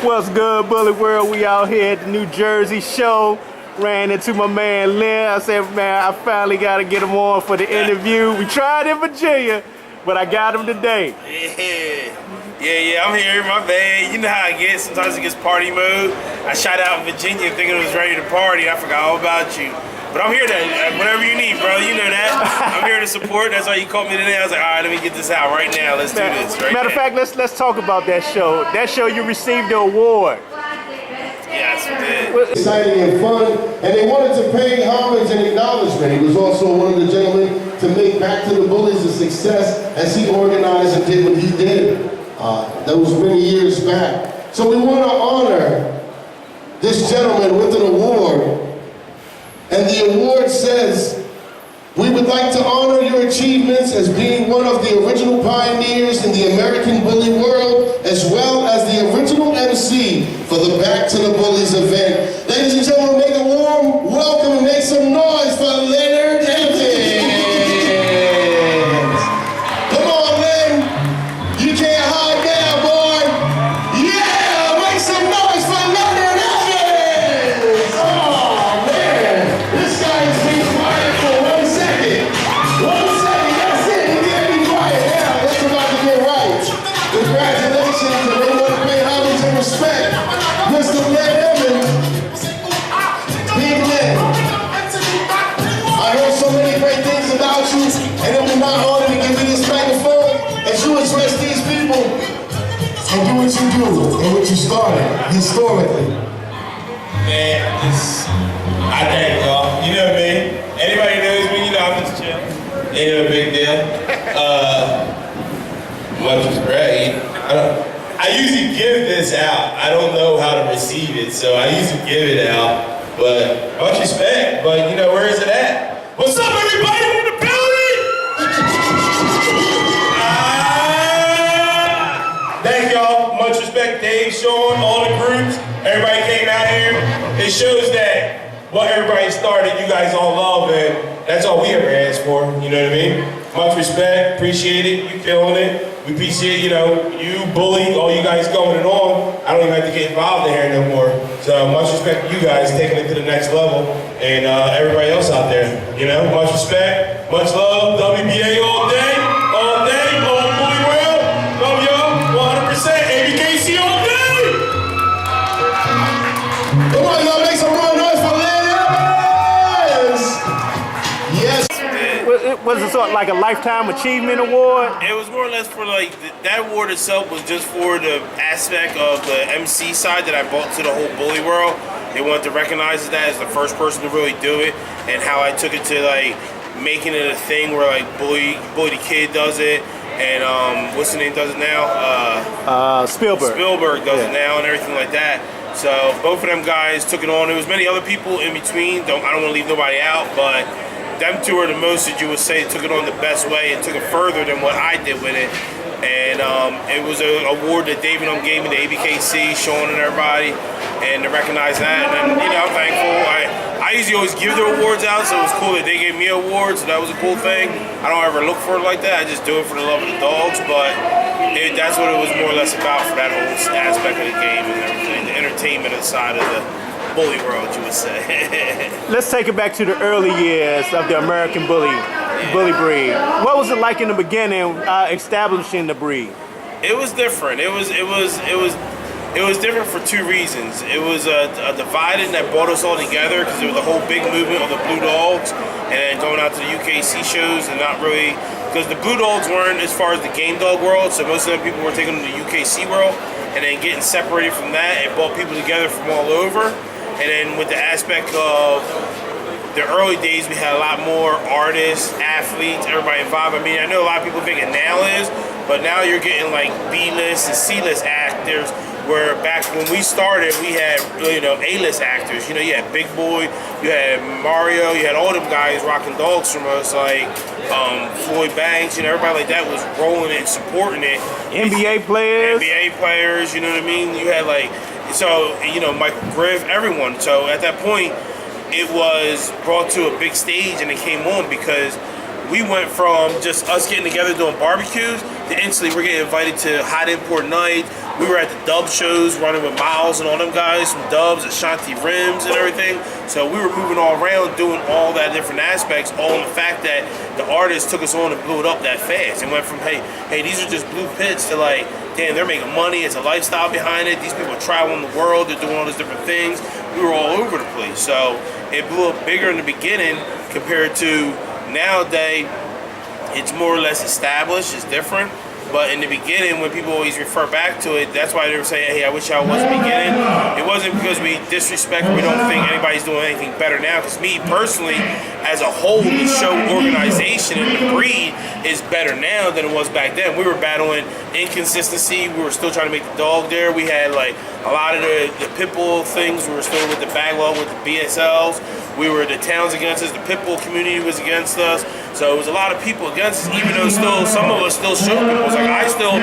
What's good, Bully World? We out here at the New Jersey show. Ran into my man Lynn. I said, man, I finally got to get him on for the interview. We tried in Virginia, but I got him today. Yeah, I'm here, my bad. You know how I get. Sometimes it gets party mode. I shot out in Virginia thinking it was ready to party. I forgot all about you. But I'm here to, whatever you need, bro. You know that. I'm here to support. That's why you called me today. I was like, all right, let me get this out right now. Let's do this right Matter of fact, let's talk about that show. That show, you received the award. Yes, we did. Exciting and fun, and they wanted to pay homage and acknowledgement. He was also one of the gentlemen to make Back to the Bullies a success as he organized and did what he did. That was many years back. So we want to honor this gentleman with an award. And the award says, we would like to honor your achievements as being one of the original pioneers in the American bully world, as well as the original MC for the Back to the Bullies event. Ladies and gentlemen, make a warm welcome and make some noise for Leonard Evans. Come on, Len. You can't hide now, boy. Yeah, make some noise for Leonard Evans. Oh, man. This guy has been quiet for 1 second. 1 second, that's it. He can't be quiet now. It's about to get right. Congratulations, and they want to pay homage and respect. Mr. Len Evans. Big Len. I heard so many great things about you, and it was my honor to give you this microphone as you address these people and do what you do and what you started historically. Man, I thank y'all. You know me. Anybody knows me, you know I'm just chill. Ain't no big deal. Much is great. I usually give this out. I don't know how to receive it, so I usually give it out. But much respect. But you know, where is it at? What's up, everybody in the building? Thank y'all. Much respect, Dave, Sean, all the groups. Everybody came out here. It shows that what everybody started, you guys all love, and that's all we ever asked for. You know what I mean? Much respect. Appreciate it. You feeling it. We appreciate, you know, you, Bully, all you guys going it on. I don't even have to get involved in here no more. So much respect to you guys taking it to the next level, and everybody else out there. You know, much respect, much love. WBA all day, all Bully World. Love y'all, 100%. ABKC all day. Come on, y'all, make some real noise for Leonard Evans. Yes. Was it sort of like a Lifetime Achievement Award? It was more or less for like, that award itself was just for the aspect of the MC side that I brought to the whole bully world. They wanted to recognize that as the first person to really do it, and how I took it to like making it a thing where like Bully the Kid does it, and what's the name does it now? Spielberg. Spielberg does it now and everything like that. So both of them guys took it on. There was many other people in between. I don't want to leave nobody out, but them two are the most that you would say took it on the best way and took it further than what I did with it. And it was an award that David gave me, the ABKC, Sean and everybody, and to recognize that. And you know, I'm thankful. I usually always give the awards out, so it was cool that they gave me awards. So that was a cool thing. I don't ever look for it like that. I just do it for the love of the dogs. But that's what it was more or less about for that whole aspect of the game and everything, the entertainment side of the bully world, you would say. Let's take it back to the early years of the American bully breed. What was it like in the beginning, establishing the breed? It was different. It was different for two reasons. It was a divided that brought us all together because there was a whole big movement of the Blue Dogs, and then going out to the UKC shows and not really, because the Blue Dogs weren't as far as the game dog world, so most of the people were taking them to the UKC world, and then getting separated from that, it brought people together from all over. And then with the aspect of the early days, we had a lot more artists, athletes, everybody involved. I mean, I know a lot of people think it now is, but now you're getting like B-list and C-list actors, where back when we started, we had, you know, A-list actors. You know, you had Big Boy, you had Mario, you had all them guys rocking dogs from us, like Floyd Banks, you know, everybody like that was rolling it and supporting it. NBA players, you know what I mean? You had like, so, you know, Michael Griff, everyone. So at that point, it was brought to a big stage and it came on because we went from just us getting together doing barbecues to instantly we're getting invited to hot import night. We were at the Dub shows running with Miles and all them guys from Dubs, Ashanti Rims and everything. So we were moving all around doing all that different aspects, all in the fact that the artists took us on and blew it up that fast. And went from, hey, these are just blue pits to like, damn, they're making money. It's a lifestyle behind it. These people are traveling the world. They're doing all these different things. We were all over the place. So it blew up bigger in the beginning compared to nowadays. It's more or less established. It's different. But in the beginning, when people always refer back to it, that's why they were saying, hey, I wish I was beginning. It wasn't because we disrespect or we don't think anybody's doing anything better now. Because me, personally, as a whole, the show organization and the breed is better now than it was back then. We were battling inconsistency. We were still trying to make the dog there. We had, like, a lot of the pit bull things. We were still with the backlog with the BSLs. We were the towns against us. The pit bull community was against us. So it was a lot of people against us, even though still some of us still show people. It's like I'm still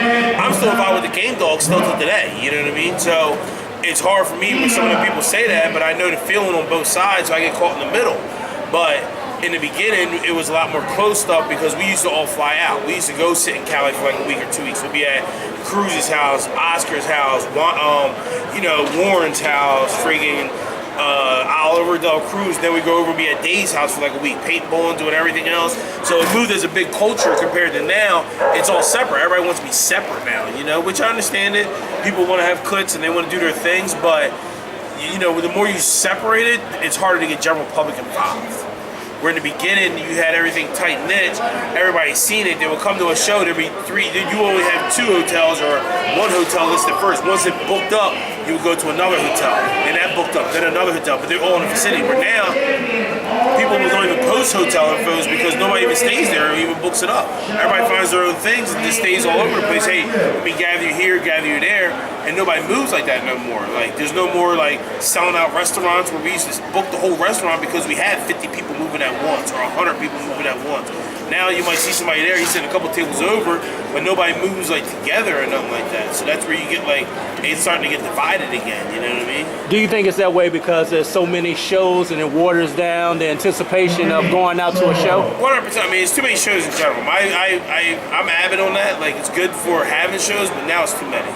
involved with the game dog still to today. You know what I mean? So it's hard for me when some of the people say that, but I know the feeling on both sides, so I get caught in the middle. But in the beginning, it was a lot more close stuff because we used to all fly out. We used to go sit in Cali for like a week or 2 weeks. We'd be at Cruz's house, Oscar's house, Warren's house, friggin'. Oliver Del Cruz, then we go over and be at Dave's house for like a week, paintballing, doing everything else. So it moved as a big culture compared to now. It's all separate. Everybody wants to be separate now, which I understand it. People want to have cliques and they want to do their things, but the more you separate it, it's harder to get general public involved. Where in the beginning you had everything tight knit, everybody's seen it. They would come to a show. There'd be 3. You only have 2 hotels or 1 hotel listed first. Once it booked up, you would go to another hotel, and that booked up, then another hotel. But they're all in the vicinity. Where now people don't even post hotel infos because nobody even stays there or even books it up. Everybody finds their own things and just stays all over the place. Hey, let me gather you here, gather you there, and nobody moves like that no more. Like there's no more like selling out restaurants where we used to book the whole restaurant because we had 50 people moving at once or 100 people moving at once. Now you might see somebody there, he's sitting a couple tables over, but nobody moves like together or nothing like that. So that's where you get like, it's starting to get divided again, you know what I mean? Do you think it's that way because there's so many shows and it waters down the anticipation of going out to a show? 100%. I mean, it's too many shows in general. I'm avid on that. Like, it's good for having shows, but now it's too many.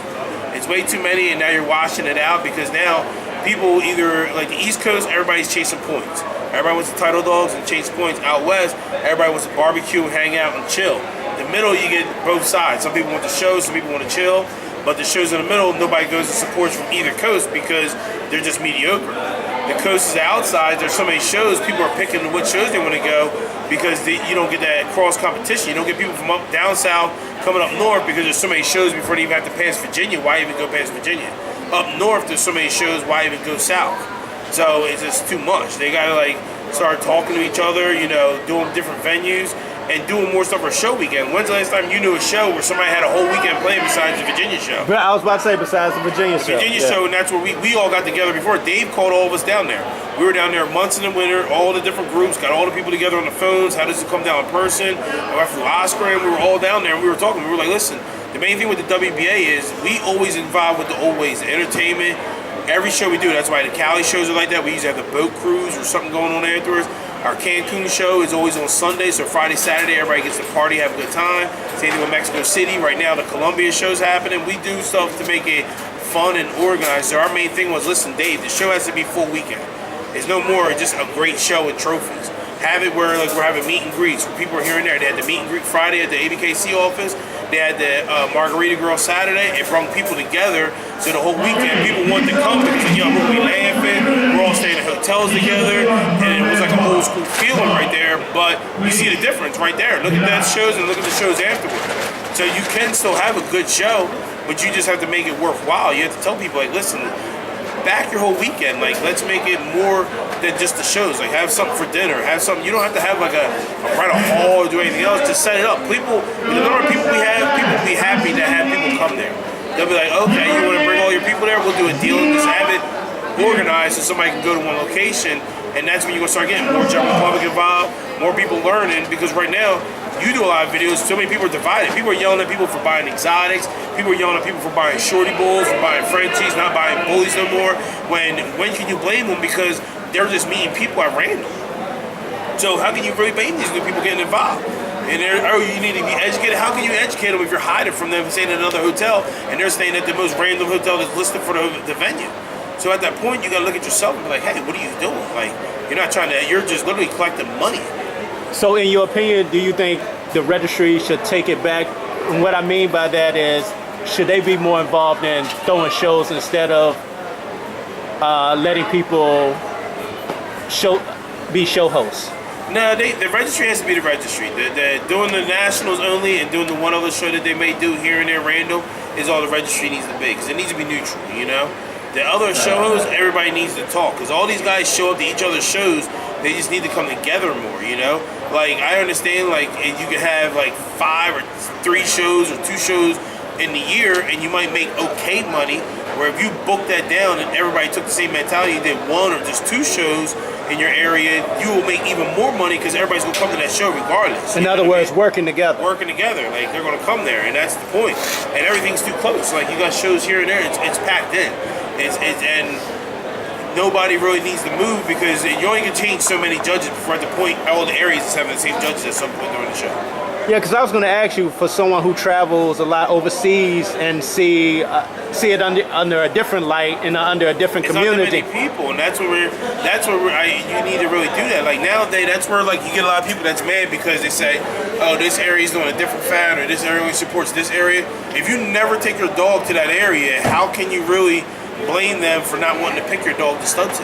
It's way too many, and now you're washing it out because now people either, like the East Coast, everybody's chasing points. Everybody wants to title dogs and chase points. Out west, everybody wants to barbecue, hang out, and chill. The middle, you get both sides. Some people want the shows, some people want to chill. But the shows in the middle, nobody goes and supports from either coast because they're just mediocre. The coast is outside. There's so many shows, people are picking which shows they want to go because you don't get that cross competition. You don't get people from down south coming up north because there's so many shows before they even have to pass Virginia. Why even go past Virginia? Up north, there's so many shows. Why even go south? So it's just too much. They gotta like start talking to each other, doing different venues and doing more stuff for show weekend. When's the last time you knew a show where somebody had a whole weekend planned besides the Virginia show? But I was about to say besides the Virginia show. Virginia show, and that's where we all got together before. Dave called all of us down there. We were down there months in the winter, all the different groups, got all the people together on the phones. How does it come down in person? I went through Oscar and we were all down there and we were talking. We were like, listen, the main thing with the WBA is we always involve with the old ways, the entertainment. Every show we do, that's why the Cali shows are like that. We usually have the boat cruise or something going on afterwards. Our Cancun show is always on Sunday, so Friday, Saturday, everybody gets to party, have a good time. Same thing with Mexico City. Right now, the Colombia show's happening. We do stuff to make it fun and organized. So our main thing was, listen, Dave, the show has to be full weekend. It's no more just a great show and trophies. Have it where like we're having meet and greets where people are here and there. They had the meet and greet Friday at the ABKC office. They had the Margarita Girl Saturday. It brought people together. So the whole weekend, people wanted to come because we'll be laughing. We're all staying in hotels together, and it was like an old school feeling right there. But you see the difference right there. Look at that shows and look at the shows afterwards. So you can still have a good show, but you just have to make it worthwhile. You have to tell people like, listen, back your whole weekend. Like, let's make it more than just the shows. Like, have something for dinner. Have something. You don't have to have like a rent a hall or do anything else. Just set it up. People, with the number of people we have, people will be happy to have people come there. They'll be like, okay, you want to bring all your people there? We'll do a deal and just have it organized so somebody can go to one location. And that's when you're going to start getting more general public involved, more people learning. Because right now, you do a lot of videos, so many people are divided. People are yelling at people for buying exotics. People are yelling at people for buying shorty bulls, for buying Frenchies, not buying bullies no more. When can you blame them? Because they're just meeting people at random. So how can you really blame these new people getting involved? And you need to be educated. How can you educate them if you're hiding from them, staying in another hotel, and they're staying at the most random hotel that's listed for the venue? So at that point, you gotta look at yourself and be like, hey, what are you doing? Like, you're not trying to, you're just literally collecting money. So in your opinion, do you think the registry should take it back? And what I mean by that is, should they be more involved in throwing shows instead of letting people be show hosts? No, the registry has to be the registry. Doing the nationals only and doing the one other show that they may do here and there random is all the registry needs to be, because it needs to be neutral, you know? The other shows, everybody needs to talk, because all these guys show up to each other's shows, they just need to come together more, you know? Like, I understand, like, you could have, like, 5 or 3 shows or 2 shows in the year, and you might make okay money, where if you book that down and everybody took the same mentality, you did 1 or just 2 shows in your area, you will make even more money because everybody's going to come to that show regardless. In other words, working together. Working together, like, they're going to come there, and that's the point. And everything's too close. Like, you got shows here and there, it's packed in. And nobody really needs to move, because you only can change so many judges before at the point all the areas is having the same judges at some point during the show. Yeah, because I was going to ask you, for someone who travels a lot overseas and see it under a different light and under a different community. It's many people, and that's where you need to really do that. Like nowadays, that's where like you get a lot of people that's mad because they say, oh, this area is doing a different fan, or this area only supports this area. If you never take your dog to that area, how can you really blame them for not wanting to pick your dog to stud to?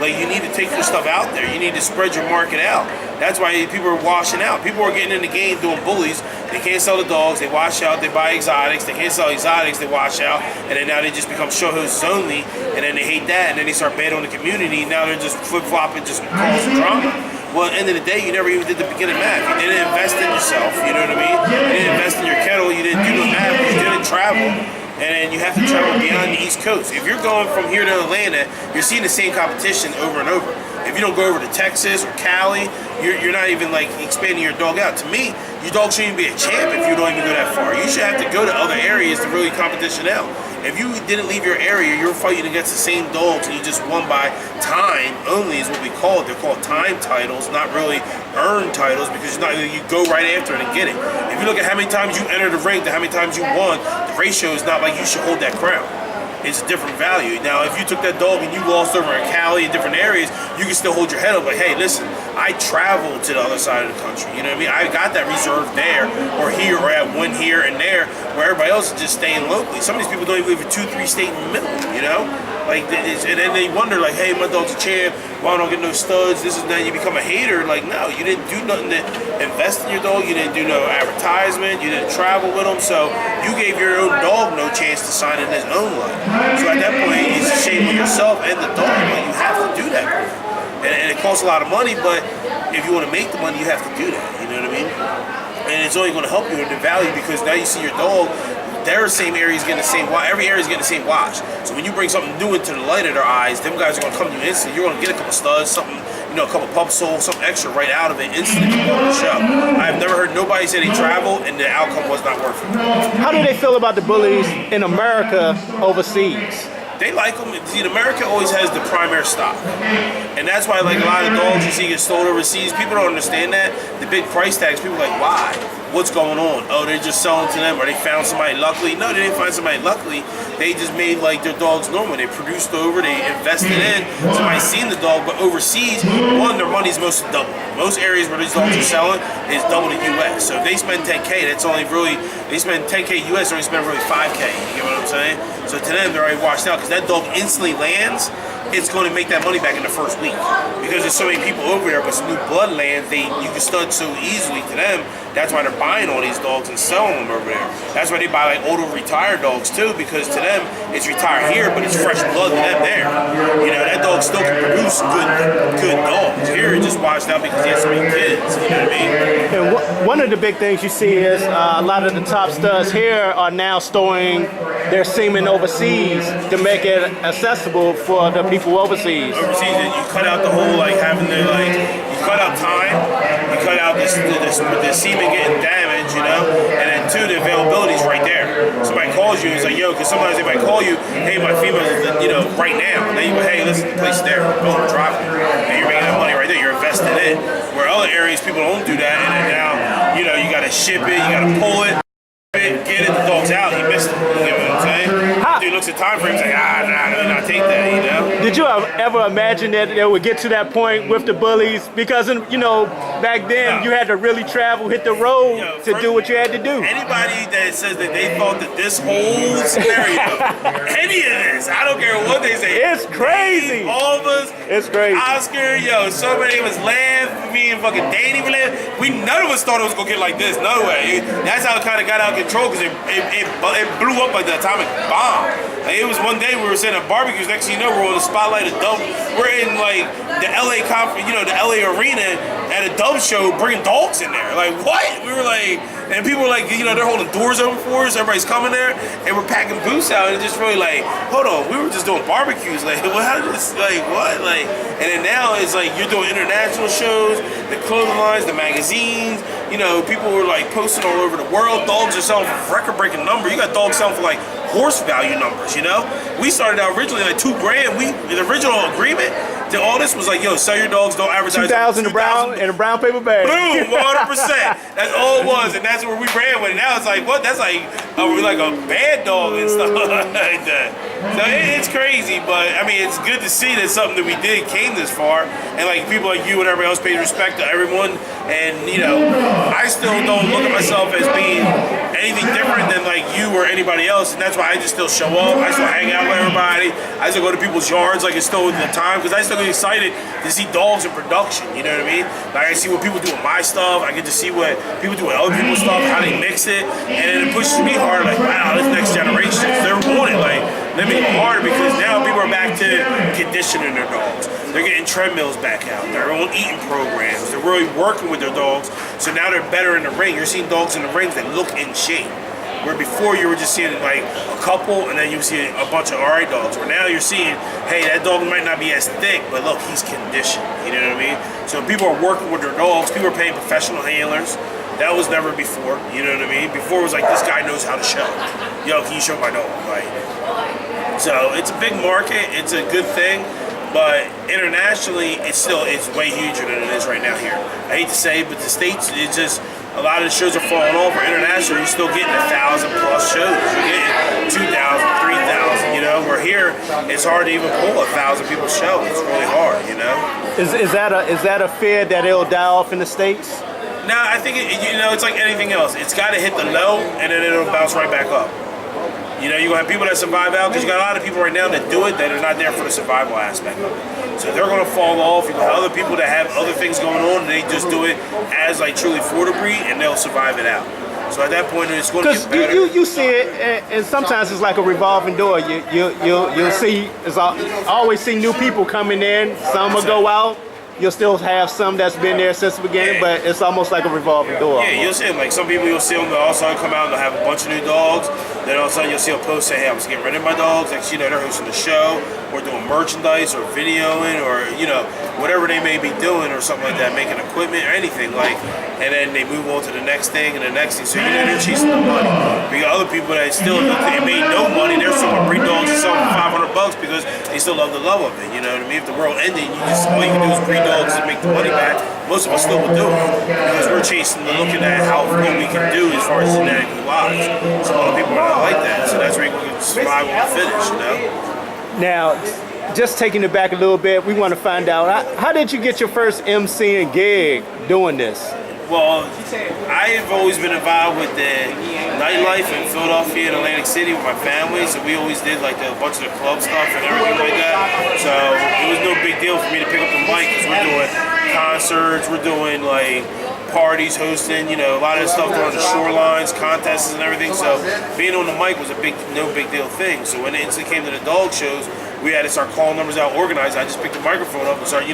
Like, you need to take your stuff out there. You need to spread your market out. That's why people are washing out. People are getting in the game doing bullies. They can't sell the dogs. They wash out. They buy exotics. They can't sell exotics. They wash out. And then now they just become show hosts only. And then they hate that. And then they start betting on the community. Now they're just flip-flopping, just causing drama. Well, at the end of the day, you never even did the beginning math. You didn't invest in yourself. You know what I mean? You didn't invest in your kennel. You didn't do the math. You didn't travel. And then you have to travel beyond the East Coast. If you're going from here to Atlanta, you're seeing the same competition over and over. If you don't go over to Texas or Cali, you're not even like expanding your dog out. To me, your dog shouldn't even be a champ if you don't even go that far. You should have to go to other areas to really competition out. If you didn't leave your area, you're fighting against the same dogs and you just won by time only is what we call it. They're called time titles, not really earned titles, because you go right after it and get it. If you look at how many times you entered the ring to how many times you won, the ratio is not like you should hold that crown. It's a different value. Now, if you took that dog and you lost over in Cali and different areas, you can still hold your head up like, hey, listen, I traveled to the other side of the country. You know what I mean? I got that reserve there or here, or at one here and there, where everybody else is just staying locally. Some of these people don't even live in 2-3 state in the middle, you know? Like, and then they wonder, like, hey, my dog's a champ, why don't I get no studs? This is that. You become a hater. Like, no, you didn't do nothing to invest in your dog. You didn't do no advertisement. You didn't travel with him. So you gave your own dog no chance to sign in his own life. So at that point, it's a shame on yourself and the dog. Like, you have to do that. And it costs a lot of money, but if you want to make the money, you have to do that. You know what I mean? And it's only going to help you in the value, because now you see your dog, their same area is getting the same watch. Every area is getting the same watch. So when you bring something new into the light of their eyes, them guys are going to come to you instantly. You're going to get a couple studs, something, you know, a couple pump soles, something extra right out of it instantly to go on the show. I've never heard nobody say they traveled and the outcome was not worth it. How do they feel about the bullies in America overseas? They like them. See, America always has the primary stock. And that's why, like, a lot of dogs you see get sold overseas, people don't understand that. The big price tags, people are like, why? What's going on? Oh, they're just selling to them, or they found somebody luckily. No, they didn't find somebody luckily. They just made, like, their dogs normal. They produced over, they invested in. Somebody's seen the dog, but overseas, one, their money's mostly double. Most areas where these dogs are selling is double the U.S. So if they spend 10K, that's only really, they spend 10K U.S., they only spend really 5K. You get what I'm saying? So to them, they're already washed out, because that dog instantly lands, it's going to make that money back in the first week. Because there's so many people over there, but some new blood lands, you can stud so easily to them. That's why they're buying all these dogs and selling them over there. That's why they buy like older retired dogs too, because to them, it's retired here, but it's fresh blood to them there. You know, that dog still can produce good dogs. Here, it just washed out because he has so many kids, you know what I mean? And one of the big things you see is a lot of the top studs here are now storing their semen overseas to make it accessible for the people overseas. Overseas, you cut out the whole, like, having the, like, you cut out time, you cut out the semen getting damaged, you know, and then two, the availability is right there. Somebody calls you, it's like, yo, because sometimes they might call you, hey, my female is, you know, right now. And then you go, hey, listen, the place is there, boom, drop it. And you're making that money right there, you're invested in. Where other areas people don't do that, and then now you know you got to ship it, you got to pull it. Get it, the dog's out, he missed it. You know what I'm saying? Dude looks at time frames like, nah, let me not take that, you know? Did you ever imagine that it would get to that point with the bullies? Because, you know, back then you had to really travel, hit the road to do what you had to do. Anybody that says that they thought that this whole scenario, any of this, I don't care what they say. It's crazy. All of us. It's crazy. Oscar, so many of us laughed. Me and fucking Danny were laughing. None of us thought it was going to get like this. No way. That's how it kind of got out of control because it blew up like the atomic bomb. Like, it was one day we were sitting at barbecues. Next thing you know, we're on the spotlight of Dub. We're in like the LA conference, you know, the LA arena at a Dub show, bringing dogs in there. Like what? We were like, and people were like, you know, they're holding doors open for us. Everybody's coming there, and we're packing booths out. And it's just really like, hold on, we were just doing barbecues. Like, well, how did this? Like what? Like, and then now it's like you're doing international shows, the clothing lines, the magazines. You know, people were like posting all over the world. Dogs are selling for record-breaking numbers. You got dogs selling for like horse value numbers, you know? We started out originally like $2 grand. The original agreement to all this was like, yo, sell your dogs, don't advertise. 2,000 in a brown paper bag. Boom, 100%. That's all it was, and that's where we ran with it. Now it's like, what? That's like a bad dog and stuff like that. So it's crazy, but I mean, it's good to see that something that we did came this far, and like people like you and everybody else paid respect to everyone. And you know, I still don't look at myself as being anything different than like you or anybody else, and that's why I just still show up. I still hang out with everybody. I still go to people's yards like it's still the time because I still get excited to see dogs in production. You know what I mean? Like I see what people do with my stuff. I get to see what people do with other people's stuff, how they mix it, and then it pushes me harder. Like wow, this next generation, they're on it. Like let me go harder because now people are back to conditioning their dogs. They're getting treadmills back out. They're on eating programs. They're really working with their dogs. So now they're better in the ring. You're seeing dogs in the rings that look in shape. Where before you were just seeing like a couple and then you see a bunch of alright dogs. Where now you're seeing, hey, that dog might not be as thick, but look, he's conditioned. You know what I mean? So people are working with their dogs. People are paying professional handlers. That was never before. You know what I mean? Before it was like, this guy knows how to show. Yo, can you show my dog? Like, so it's a big market. It's a good thing. But internationally, it's way huger than it is right now here. I hate to say it, but the States, it's just, a lot of the shows are falling off. For international, you're still getting 1,000+ shows. You're getting 2,000, 3,000, you know? Where here, it's hard to even pull 1,000 people's show. It's really hard, you know? Is that a fear that it'll die off in the States? No, I think, it's like anything else. It's got to hit the low, and then it'll bounce right back up. You know, you're going to have people that survive out, because you got a lot of people right now that do it that are not there for the survival aspect of it. So they're going to fall off. You got other people that have other things going on, and they just do it as like truly for the breed, and they'll survive it out. So at that point, it's going to get better. Because you see it, and sometimes it's like a revolving door. You'll see, I always see new people coming in. Some will go out. You'll still have some that's been there since the beginning, but it's almost like a revolving door. Yeah, you'll see them. Like some people, you'll see them all of a sudden come out and they'll have a bunch of new dogs. Then all of a sudden, you'll see a post say, "Hey, I'm just getting rid of my dogs." Like, you know, they're hosting a show, or doing merchandise, or videoing, or whatever they may be doing, or something like that, making equipment or anything. Like, and then they move on to the next thing and the next thing. So they're chasing the money. We got other people that still they made no money. They're selling breed dogs and selling for $500 because they still love the love of it. You know what I mean? If the world ended, all you can do is breed dogs and make the money back. Most of us still would do it because we're chasing and looking at what we can do as far as genetically wise. So a lot of people are not like that. So that's where you can survive on the finish, you know? Now, just taking it back a little bit, we want to find out, how did you get your first emceeing gig doing this? Well, I've always been involved with the nightlife in Philadelphia and Atlantic City with my family, so we always did like a bunch of the club stuff and everything like that. So it was no big deal for me to pick up the mic because we're doing concerts, we're doing like parties, hosting, a lot of the stuff on the shorelines, contests and everything. So being on the mic was no big deal thing. So when it instantly came to the dog shows, we had to start calling numbers out, organized. I just picked the microphone up and started,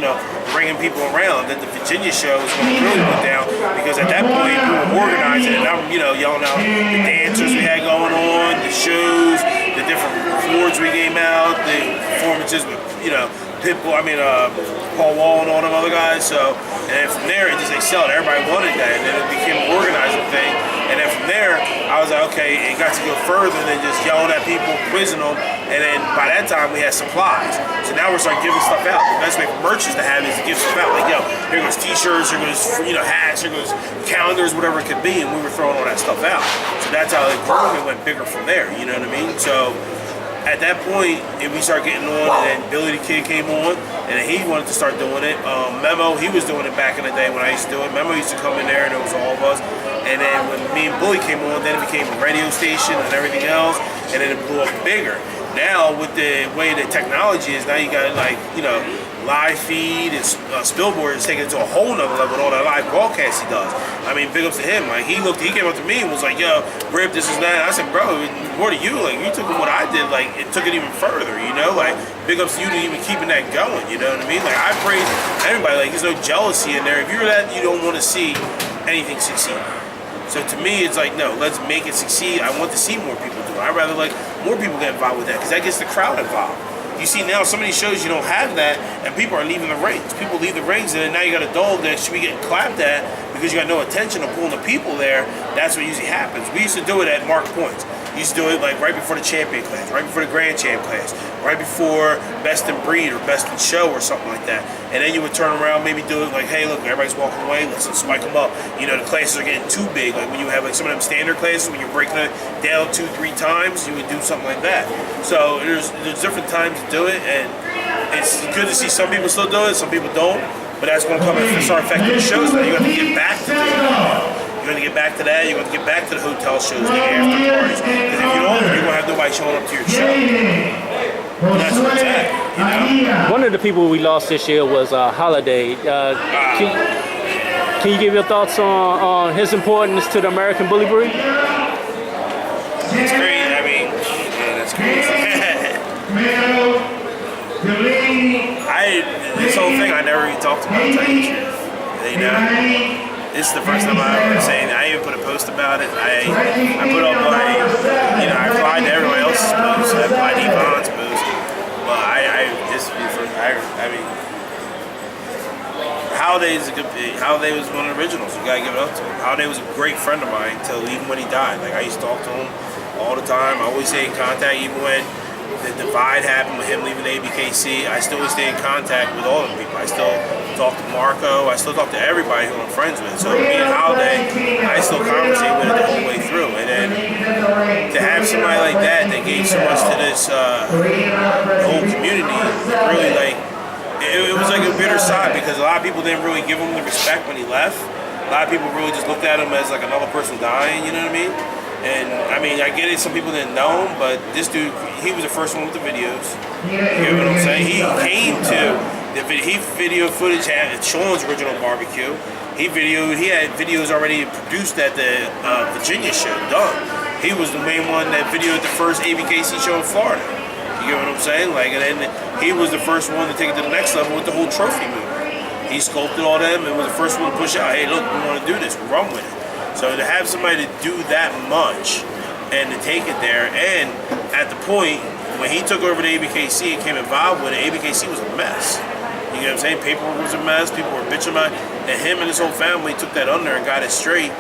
bringing people around. Then the Virginia show is when it really went down because at that point we were organizing and I'm, yelling out the dancers we had going on, the shows, the different awards we gave out, the performances with, Pitbull, Paul Wall and all them other guys. So, and then from there it just excelled. Everybody wanted that, and then it became an organizing thing. And then from there, I was like, okay, it got to go further than just yelling at people, quizzing them. And then by that time, we had supplies. So now we're starting giving stuff out. The best way for merchants to have is to give stuff out. Like, yo, here goes t-shirts, here goes, hats, here goes calendars, whatever it could be, and we were throwing all that stuff out. So that's how it grew, and it went bigger from there, you know what I mean? So at that point, we started getting on, and then Billy the Kid came on, and then he wanted to start doing it. Memo, he was doing it back in the day when I used to do it. Memo used to come in there, and it was all of us. And then when me and Bully came on, then it became a radio station and everything else, and then it blew up bigger. Now, with the way the technology is, now you got like, live feed and Spillboard is taking it to a whole nother level with all that live broadcast he does. I mean, big ups to him. Like, he came up to me and was like, yo, Rip, this is that. I said, bro, more to you. Like, you took what I did, like, it took it even further, Like, big ups to you to even keeping that going, you know what I mean? Like, I praise everybody. Like, there's no jealousy in there. If you're that, you don't want to see anything succeed. So to me, it's like, no, let's make it succeed. I want to see more people do it. I'd rather, like, more people get involved with that because that gets the crowd involved. You see now, some of these shows you don't have that, and people are leaving the rings. People leave the rings, and then now you got a dog that should be getting clapped at because you got no attention of pulling the people there. That's what usually happens. We used to do it at marked points. We used to do it like right before the champion class, right before the grand champ class, right before best in breed or best in show or something like that. And then you would turn around, maybe do it like, hey, look, everybody's walking away, let's spike them up. The classes are getting too big. Like when you have like some of them standard classes, when you're breaking it down 2-3 times, you would do something like that. So there's different times to do it, and it's good to see some people still do it, some people don't. But that's going to come and start affecting the shows now. You got to get back to doing that. You're going to get back to that. You're going to get back to the hotel shows, the after parties. Because if you don't, you're going to have nobody showing up to your show. And that's where it's at, One of the people we lost this year was Holiday. Can you give your thoughts on his importance to the American bully breed? It's crazy. I mean, yeah, that's crazy. This whole thing I never even talked about, to tell you the truth. This is the first time I ever saying. I even put a post about it. I put up like, I replied to everyone else's post. I replied to Yvonne's post. But I mean, Holiday was one of the originals. You gotta give it up to him. Holiday was a great friend of mine until even when he died. Like I used to talk to him all the time. I always stay in contact, even when the divide happened with him leaving the ABKC. I still stay in contact with all of the people. I still talk to Marco. I still talk to everybody who I'm friends with. So me and Holiday, I still conversate with it the whole way through. And then to have somebody like that gave so much to this the whole community, really like it was like a bitter side because a lot of people didn't really give him the respect when he left. A lot of people really just looked at him as like another person dying. You know what I mean? And I mean, I get it, some people didn't know him, but this dude, he was the first one with the videos. You know what I'm saying? He came to, he video footage at Sean's original barbecue. He had videos already produced at the Virginia show, done. He was the main one that videoed the first ABKC show in Florida. You get what I'm saying? Like, and then he was the first one to take it to the next level with the whole trophy movement. He sculpted all them and was the first one to push out, hey, look, we want to do this, we're wrong with it. So to have somebody to do that much and to take it there, and at the point when he took over the ABKC and came involved with it, ABKC was a mess. You know what I'm saying? Paperwork was a mess, people were bitching about it, and him and his whole family took that under and got it straight.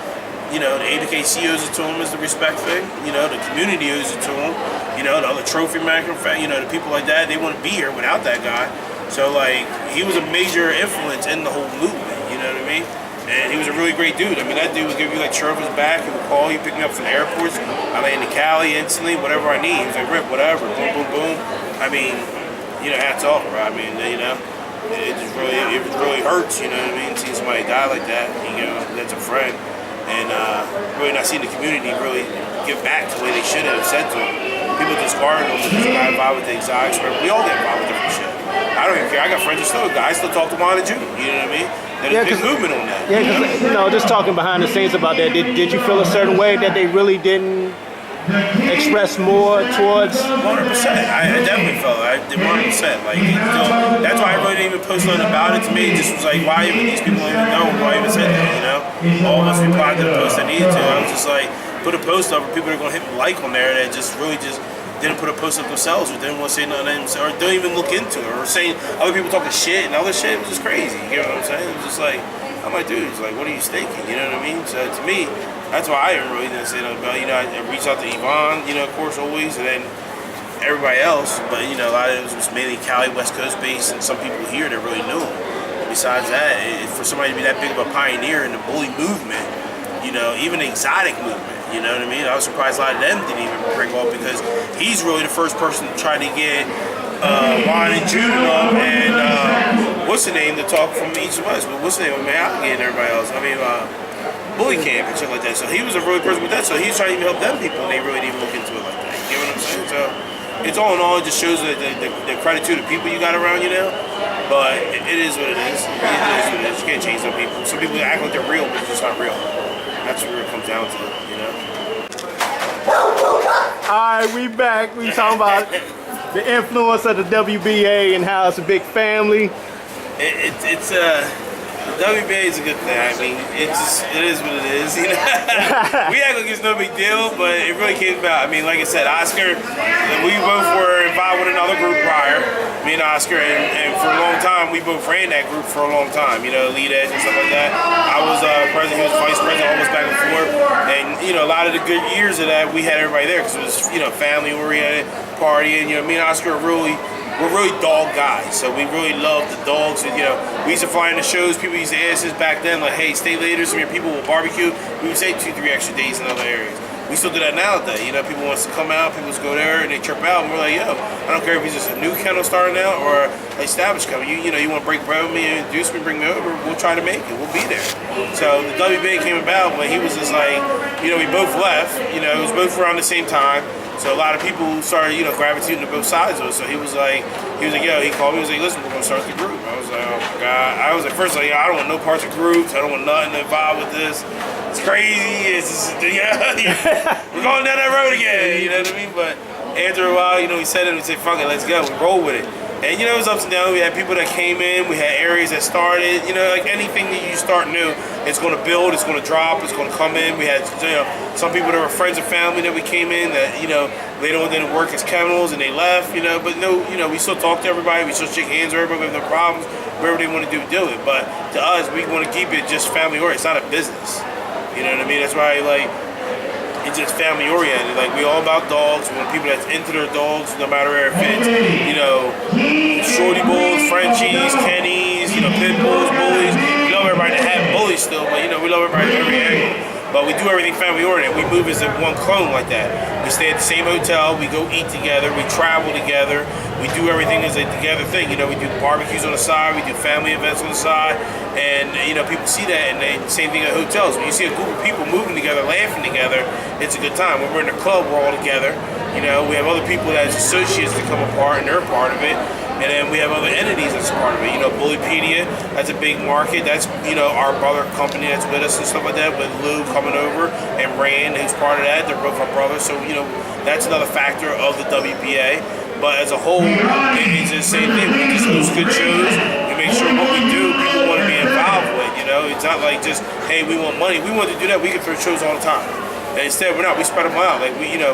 The ABKC owes it to him as the respect thing. The community owes it to him. The other trophy maker, the people like that, they wouldn't be here without that guy. So like, he was a major influence in the whole movement, you know what I mean? And he was a really great dude. I mean, that dude would give you like trophies back. He would call you, pick me up from the airports. I land in Cali instantly, whatever I need. He was like, Rip, whatever, boom, boom, boom. I mean, hats off, bro. I mean, it really hurts, you know what I mean? Seeing somebody die like that, that's a friend. And really not seeing the community really give back to the way they should have said to him. People discarded him because they got involved with the exotics. We all get involved with different shit. I don't even care. I got friends who still guys still talk to Juan and Judy. You know what I mean? There's a big movement on that. Yeah, because just talking behind the scenes about that, did you feel a certain way that they really didn't express more towards? 100%. I definitely felt it. I did 100%. Like, that's why I really didn't even post nothing about it. To me, it just was like, why even these people don't even know? Why even said that? All of us replied to the post I needed to. I was just like, put a post up, and people are gonna hit like on there that just really just didn't put a post up themselves, or didn't want to say nothing, or don't even look into it, or saying other people talking shit and other shit. It was just crazy. You know what I'm saying? It was just like, I'm like, dude, it's like, what are you thinking? You know what I mean? So to me, that's why I really didn't say nothing about. I reached out to Yvonne, of course, always, and then everybody else, but you know, a lot of it was mainly Cali, West Coast based, and some people here that really knew him. Besides that, for somebody to be that big of a pioneer in the bully movement, you know, even the exotic movement, you know what I mean? I was surprised a lot of them didn't even break off because he's really the first person to try to get Juan and Judah up and what's the name to talk from each of us, but what's the name of Alligator and everybody else? I mean, bully camp and shit like that. So he was a really person with that. So he was trying to even help them people, and they really didn't look into it like that. You know what I'm saying? So it's all in all, it just shows the credit to the people you got around you now. But it is what it is. It is what it is. You can't change some people. Some people act like they're real, but it's just not real. That's what it comes down to, you know? All right, we back. We talking about the influence of the WBA and how it's a big family. WBA is a good thing. I mean, it is what it is. You know, we act like it's no big deal, but it really came about. I mean, like I said, Oscar, we both were involved with another group prior. Me and Oscar, and for a long time, we both ran that group for a long time. You know, lead edge and stuff like that. I was president, he was vice president, almost back and forth. And you know, a lot of the good years of that, we had everybody there because it was family oriented, partying. You know, me and Oscar we're really dog guys, so we really love the dogs. And, you know, we used to fly in the shows. People used to ask us back then, like, "Hey, stay later." Some of your people will barbecue. We would say 2-3 extra days in other areas. We still do that nowadays. You know, people want us to come out, people just go there and they trip out, and we're like, "Yo, I don't care if it's just a new kennel starting out or an established kennel. You know, you want to break bread with me, introduce me, bring me over. We'll try to make it. We'll be there." So the WBA came about when he was just like, you know, we both left. You know, it was both around the same time. So a lot of people started, you know, gravitating to both sides of us. So he was like, yo, he called me, he was like, "Listen, we're gonna start the group." I was like, "Oh my God." I was at first like, "Yeah, I don't want no parts of groups. I don't want nothing to involve with this. It's crazy. It's just, we're going down that road again." You know what I mean? But after a while, you know, we said it and we said, "Fuck it, let's go." We roll with it. And you know, it was ups and downs. We had people that came in, we had areas that started. You know, like anything that you start new, it's going to build, it's going to drop, it's going to come in. We had, you know, some people that were friends and family that we came in that, you know, later on didn't work as kennels and they left, you know. But no, you know, we still talk to everybody, we still shake hands with everybody, we have no problems. Whatever they want to do it. But to us, we want to keep it just family oriented. It's not a business. You know what I mean? That's why, like, it's just family oriented. Like, we all about dogs. We want people that's into their dogs, no matter where it fits. You know, shorty bulls, Frenchies, Kennies, you know, pit bulls, bullies. We love everybody to have bullies still, but you know, we love everybody in every angle. But we do everything family oriented. We move as a one clone like that. We stay at the same hotel. We go eat together. We travel together. We do everything as a together thing. You know, we do barbecues on the side. We do family events on the side. And, you know, people see that, and they same thing at hotels. When you see a group of people moving together, laughing together, it's a good time. When we're in the club, we're all together. You know, we have other people as associates that come apart, and they're a part of it. And then we have other entities that's part of it. You know, Bullypedia, that's a big market. That's, you know, our brother company that's with us and stuff like that, with Lou coming over and Rand, who's part of that. They're both our brothers. So, you know, that's another factor of the WBA. But as a whole, it's the same thing. We just host good shows. We make sure what we do, people want to be involved with. You know, it's not like just, hey, we want money. We want to do that. We can throw shows all the time. And instead, we're not. We spread them out. Like, we, you know,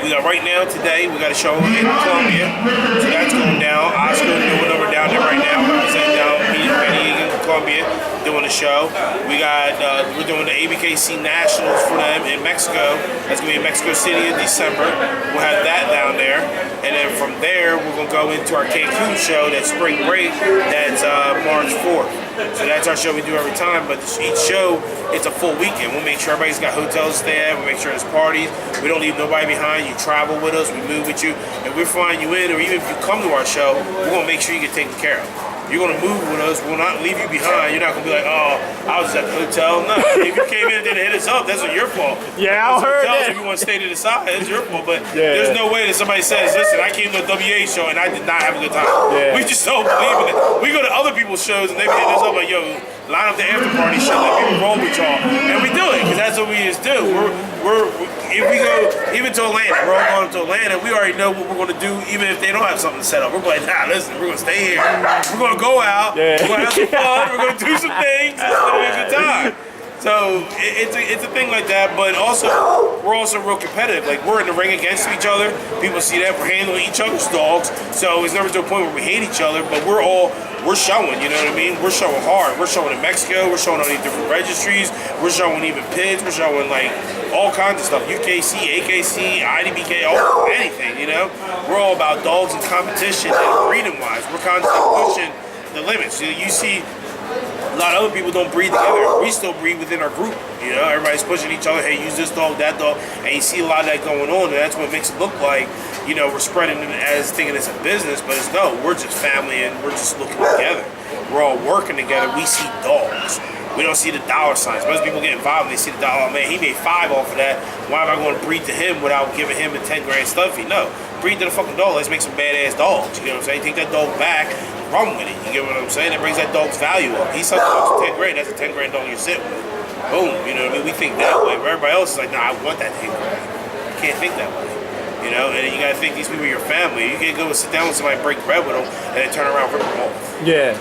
we got right now, today, we got a show in Columbia. So that's going down. Oscar doing over down there right now. Representing down in Columbia, doing a show. We got, we're doing the ABKC Nationals for them in Mexico. That's going to be in Mexico City in December. We'll have that down there. And then from there, we're going to go into our Cancun show, that's spring break, that's March 4th. So that's our show we do every time, but each show, it's a full weekend. We'll make sure everybody's got hotels to stay at, we make sure there's parties, we don't leave nobody behind. You travel with us, we move with you, and we're flying you in, or even if you come to our show, we're going to make sure you get taken care of. You're going to move with us, we'll not leave you behind. You're not going to be like, "Oh, I was at the hotel." No, if you came in and didn't hit us up, that's not your fault. Yeah, I heard that. If you want to stay to the side, it's your fault. But there's no way that somebody says, "Listen, I came to a WA show and I did not have a good time." Yeah. We just don't believe in it. We go to other people's shows and they be hitting us up like, "Yo, line up the after party show, let people roll with y'all." And we do it, because that's what we just do. If we go even to Atlanta, we're all going to Atlanta, we already know what we're going to do, even if they don't have something set up. We're like, "Nah, listen, we're going to stay here. We're going to go out, we're going to have some fun, we're going to do some things, it's going to be a good time." So it's a thing like that, but also we're also real competitive. Like we're in the ring against each other. People see that we're handling each other's dogs. So it's never to a point where we hate each other, but we're showing. You know what I mean? We're showing hard. We're showing in Mexico. We're showing on these different registries. We're showing even PIDs. We're showing like all kinds of stuff. UKC, AKC, IDBK, anything. You know, we're all about dogs and competition and breeding wise. We're constantly pushing the limits. You see. A lot of other people don't breed together. We still breed within our group. You know, everybody's pushing each other. Hey, use this dog, that dog, and you see a lot of that going on. And that's what makes it look like, you know, we're spreading it as thinking it's a business, but it's no. We're just family, and we're just looking together. We're all working together. We see dogs. We don't see the dollar signs. Most people get involved and they see the dollar. Oh man, he made 5 off of that. Why am I going to breed to him without giving him a 10 grand stuffy? No, breed to the fucking dog. Let's make some badass dogs. You know what I'm saying? Take that dog back. Run with it, you get what I'm saying? It brings that dog's value up. He's selling dogs for 10 grand, that's a 10 grand dog you sit with. Boom, you know what I mean? We think that way, but everybody else is like, nah, I want that 10 grand. You can't think that way, you know? And you gotta think these people are your family. You can't go and sit down with somebody, break bread with them, and then turn around and rip them off. Yeah.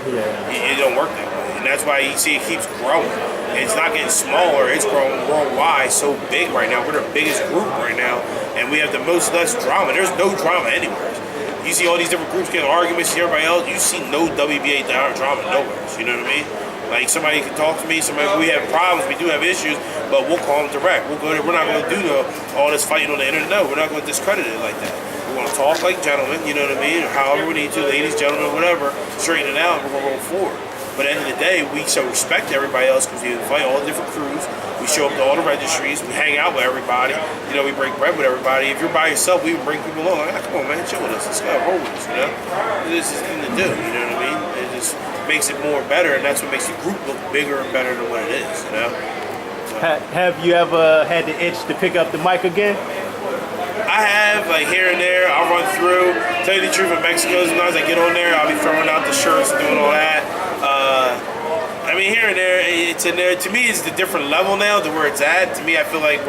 It don't work that way. And that's why you see it keeps growing. It's not getting smaller, it's growing worldwide so big right now. We're the biggest group right now, and we have the most less drama. There's no drama anywhere. You see all these different groups getting arguments, see everybody else, you see no WBA drama nowhere. You know what I mean? Like somebody can talk to me, we have problems, we do have issues, but we'll call them direct. We'll go there, we're not going to do all this fighting on the internet. No, we're not going to discredit it like that. We're going to talk like gentlemen, you know what I mean? Or however we need to, ladies, gentlemen, whatever, straighten it out, and we're going to roll forward. But at the end of the day, we show respect to everybody else because we invite all the different crews. We show up to all the registries. We hang out with everybody. You know, we break bread with everybody. If you're by yourself, we bring people along. Like, come on, man, chill with us. Let's go, roll with us, you know? This is the thing to do, you know what I mean? It just makes it more better, and that's what makes the group look bigger and better than what it is, you know? So. Have you ever had the itch to pick up the mic again? I have, like here and there, I'll run through. Tell you the truth, in Mexico, sometimes I get on there, I'll be throwing out the shirts and doing all that. I mean, here and there, it's in there. To me, it's the different level now to where it's at. To me, I feel like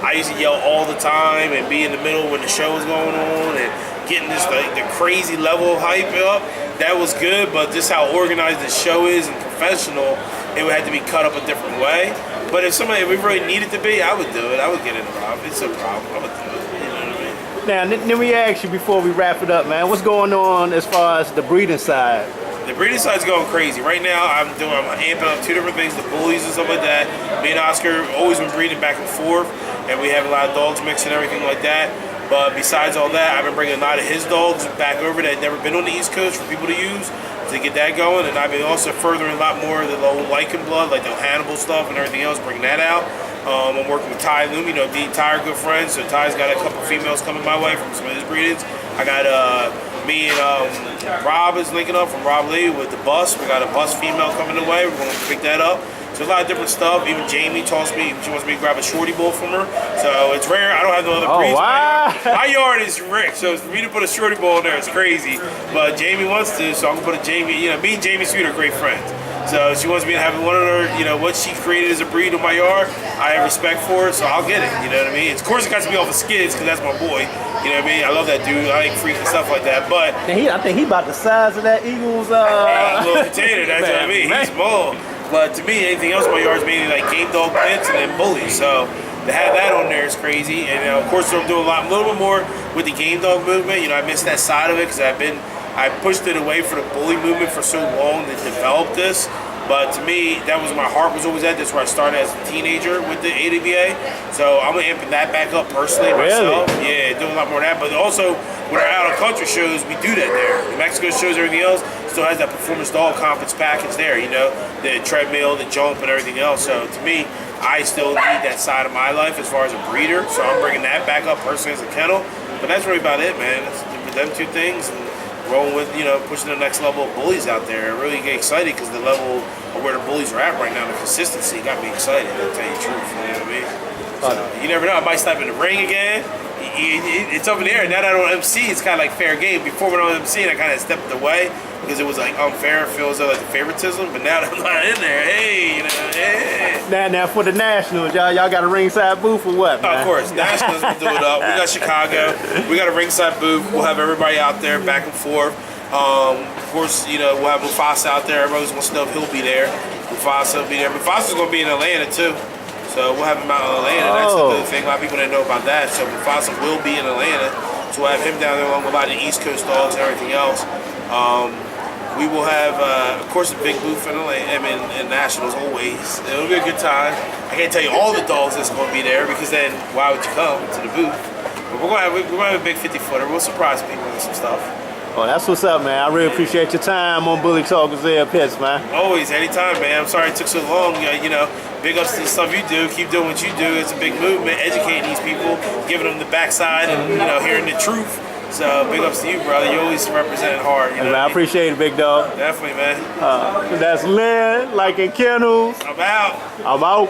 I used to yell all the time and be in the middle when the show was going on and getting this like the crazy level of hype up. That was good, but just how organized the show is and professional, it would have to be cut up a different way. But if we really needed to be, I would do it. I would get involved. It's a problem. I would do it. You know what I mean? Now, let me ask you before we wrap it up, man. What's going on as far as the breeding side? The breeding side's going crazy. Right now, I'm amping up 2 different things, the bullies and stuff like that. Me and Oscar always been breeding back and forth, and we have a lot of dogs mixed and everything like that. But besides all that, I've been bringing a lot of his dogs back over that had never been on the East Coast for people to use to get that going. And I've been also furthering a lot more of the low Lycan blood, like the Hannibal stuff and everything else, bringing that out. I'm working with Ty Loom, you know, Ty are good friends, so Ty's got a couple females coming my way from some of his breedings. I got me and Rob is linking up from Rob Lee with the bus. We got a bus female coming away. We're going to pick that up. So a lot of different stuff. Even Jamie told me she wants me to grab a shorty bull from her. So it's rare. I don't have no other breeds. Wow. My yard is rich, so for me to put a shorty bull in there is crazy. But Jamie wants to, so I'm gonna put a Jamie. You know, me and Jamie Sweet are great friends. So she wants me to have one of her, you know, what she created as a breed in my yard. I have respect for it, so I'll get it. You know what I mean? Of course, it got to be off of Skids because that's my boy. You know what I mean? I love that dude. I like freaks and stuff like that. But I think he about the size of that Eagles. Little container. That's what I mean. He's small. But to me, anything else in my yard is mainly like game dog pits and then bullies. So to have that on there is crazy. And of course, I'm doing a little bit more with the game dog movement. You know, I missed that side of it because I pushed it away for the bully movement for so long to develop this. But to me, that was my heart was always at. That's where I started as a teenager with the ABBA. So I'm gonna amp that back up personally myself. Yeah, doing a lot more of that. But also, with our out of country shows, we do that there. The Mexico shows, everything else still has that performance dog conference package there. You know, the treadmill, the jump, and everything else. So to me, I still need that side of my life as far as a breeder. So I'm bringing that back up personally as a kennel. But that's really about it, man. It's them 2 things. And rolling with, you know, pushing the next level of bullies out there. I really get excited because the level of where the bullies are at right now, the consistency got me excited, to tell you the truth, you know what I mean? So, you never know, I might step in the ring again. It's up in the air. Now that I don't MC, it's kind of like fair game. Before when I was MCing, I kind of stepped away because it was like unfair. It feels like the favoritism. But now that I'm not in there, hey, you know, hey. Now for the Nationals, y'all got a ringside booth or what, man? Of course, Nationals will do it up. We got Chicago. We got a ringside booth. We'll have everybody out there back and forth. Of course, you know, we'll have Mufasa out there. Everybody wants to know if he'll be there. Mufasa will be there. Mufasa's going to be in Atlanta too. So we'll have him out in Atlanta. That's a good thing. A lot of people didn't know about that. So Mufasa will be in Atlanta. So we'll have him down there along with a lot of East Coast dogs and everything else. We will have, of course, a big booth in Atlanta, in Nationals always. It'll be a good time. I can't tell you all the dogs that's going to be there because then why would you come to the booth? But we're going to have a big 50-footer. We'll surprise people with some stuff. Oh, that's what's up, man. I really appreciate your time on Bully Talk with Zeb Pits, man. Always, anytime, man. I'm sorry it took so long. You know, big ups to the stuff you do. Keep doing what you do. It's a big movement, educating these people, giving them the backside and, you know, hearing the truth. So big ups to you, brother. You always representing hard. You know man, I appreciate it, big dog. Definitely, man. That's Leonard Lycan Kennels. I'm out. I'm out.